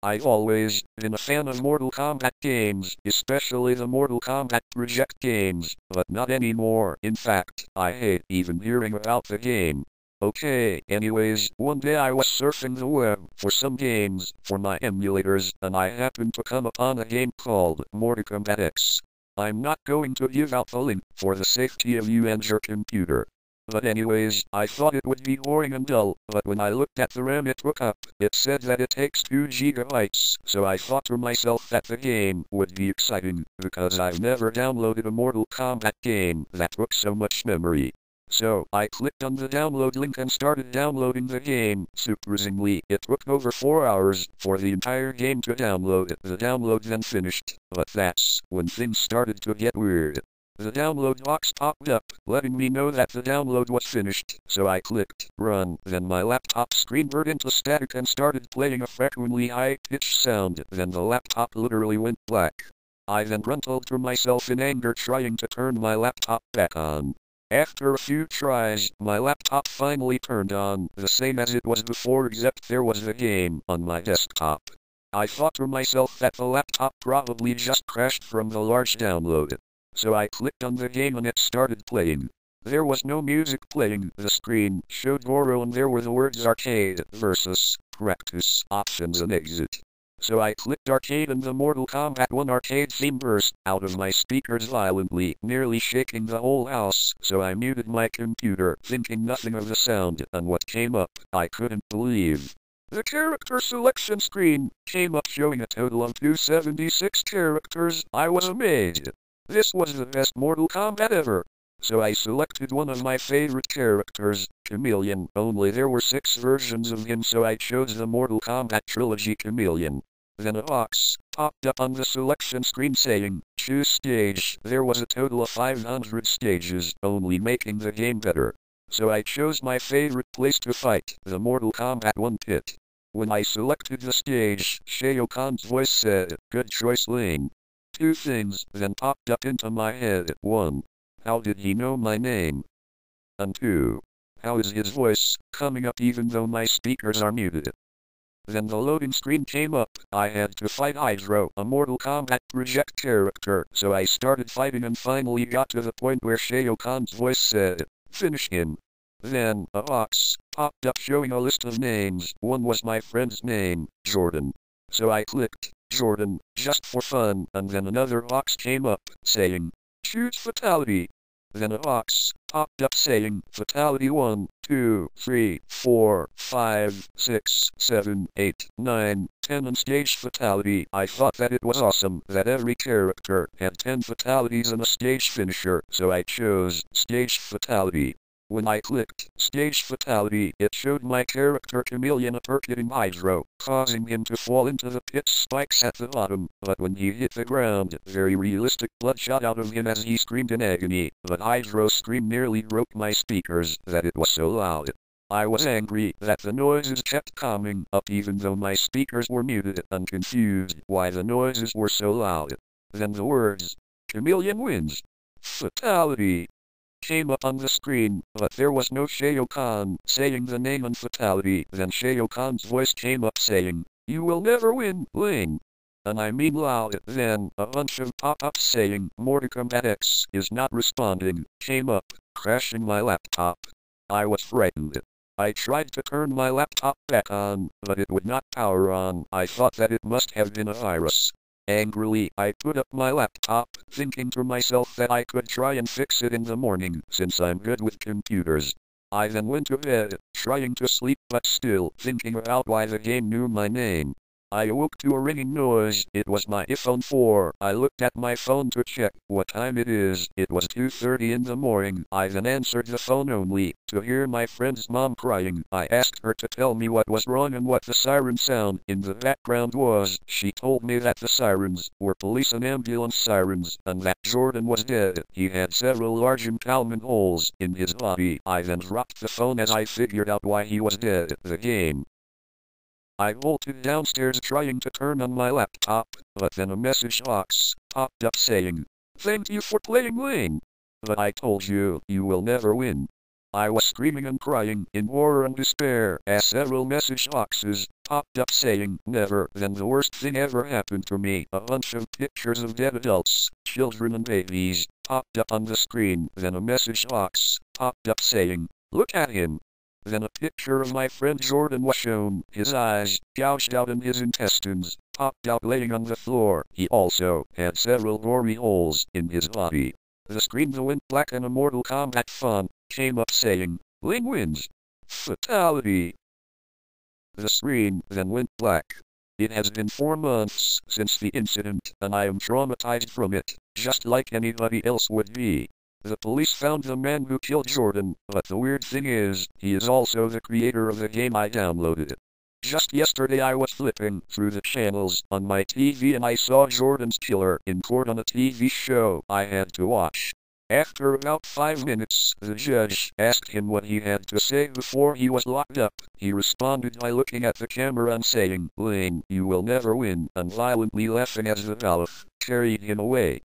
I've always been a fan of Mortal Kombat games, especially the Mortal Kombat Project games, but not anymore. In fact, I hate even hearing about the game. Okay, anyways, one day I was surfing the web for some games for my emulators, and I happened to come upon a game called MortalKombat.exe. I'm not going to give out the link for the safety of you and your computer. But anyways, I thought it would be boring and dull, but when I looked at the RAM it took up, it said that it takes 2 gigabytes, so I thought to myself that the game would be exciting, because I've never downloaded a Mortal Kombat game that took so much memory. So, I clicked on the download link and started downloading the game. Surprisingly, it took over 4 hours for the entire game to download. The download then finished, but that's when things started to get weird. The download box popped up, letting me know that the download was finished, so I clicked Run. Then my laptop screen turned into static and started playing a frequently high-pitched sound. Then the laptop literally went black. I then grunted to myself in anger, trying to turn my laptop back on. After a few tries, my laptop finally turned on, the same as it was before, except there was the game on my desktop. I thought to myself that the laptop probably just crashed from the large download. So I clicked on the game and it started playing. There was no music playing, the screen showed Goro and there were the words Arcade, Versus, Practice, Options and Exit. So I clicked Arcade and the Mortal Kombat 1 arcade theme burst out of my speakers violently, nearly shaking the whole house, so I muted my computer, thinking nothing of the sound, and what came up, I couldn't believe. The character selection screen came up showing a total of 276 characters. I was amazed. This was the best Mortal Kombat ever. So I selected one of my favorite characters, Chameleon, only there were 6 versions of him, so I chose the Mortal Kombat Trilogy Chameleon. Then a box popped up on the selection screen saying, choose stage. There was a total of 500 stages, only making the game better. So I chose my favorite place to fight, the Mortal Kombat 1 pit. When I selected the stage, Shao Kahn's voice said, good choice Lane. 2 things then popped up into my head. 1. How did he know my name? And 2. How is his voice coming up even though my speakers are muted? Then the loading screen came up. I had to fight Hydro, a Mortal Kombat Project character, so I started fighting and finally got to the point where Shao Kahn's voice said, finish him. Then, a box popped up showing a list of names. One was my friend's name, Jordan. So I clicked Jordan, just for fun, and then another box came up, saying, choose Fatality. Then a box popped up saying, Fatality 1, 2, 3, 4, 5, 6, 7, 8, 9, 10 and Stage Fatality. I thought that it was awesome that every character had 10 fatalities and a stage finisher, so I chose Stage Fatality. When I clicked Stage Fatality, it showed my character Chameleon uppercutting Hydro, causing him to fall into the pit spikes at the bottom, but when he hit the ground, very realistic blood shot out of him as he screamed in agony, but Hydro's scream nearly broke my speakers, that it was so loud. I was angry that the noises kept coming up even though my speakers were muted, and confused why the noises were so loud. Then the words, Chameleon wins. Fatality came up on the screen, but there was no Shao Kahn saying the name and Fatality. Then Shao Kahn's voice came up saying, you will never win, Ling. And I mean loud. Then a bunch of pop-ups saying MortalKombat.exe is not responding came up, crashing my laptop. I was frightened. I tried to turn my laptop back on, but it would not power on. I thought that it must have been a virus. Angrily, I put up my laptop, thinking to myself that I could try and fix it in the morning, since I'm good with computers. I then went to bed, trying to sleep but still thinking about why the game knew my name. I awoke to a ringing noise. It was my iPhone 4. I looked at my phone to check what time it is. It was 2:30 in the morning. I then answered the phone only to hear my friend's mom crying. I asked her to tell me what was wrong and what the siren sound in the background was. She told me that the sirens were police and ambulance sirens, and that Jordan was dead. He had several large impalement holes in his body. I then dropped the phone as I figured out why he was dead. The game. I bolted downstairs trying to turn on my laptop, but then a message box popped up saying, thank you for playing Lane. But I told you, you will never win. I was screaming and crying in horror and despair as several message boxes popped up saying, never. Then the worst thing ever happened to me. A bunch of pictures of dead adults, children and babies popped up on the screen. Then a message box popped up saying, look at him. Then a picture of my friend Jordan was shown. His eyes, gouged out and his intestines, popped out laying on the floor. He also had several gory holes in his body. The screen went black and a Mortal Kombat font came up saying, Ling wins. Fatality. The screen then went black. It has been 4 months since the incident, and I am traumatized from it, just like anybody else would be. The police found the man who killed Jordan, but the weird thing is, he is also the creator of the game I downloaded. Just yesterday I was flipping through the channels on my TV and I saw Jordan's killer in court on a TV show I had to watch. After about 5 minutes, the judge asked him what he had to say before he was locked up. He responded by looking at the camera and saying, Ling, you will never win, and violently laughing as the bailiff carried him away.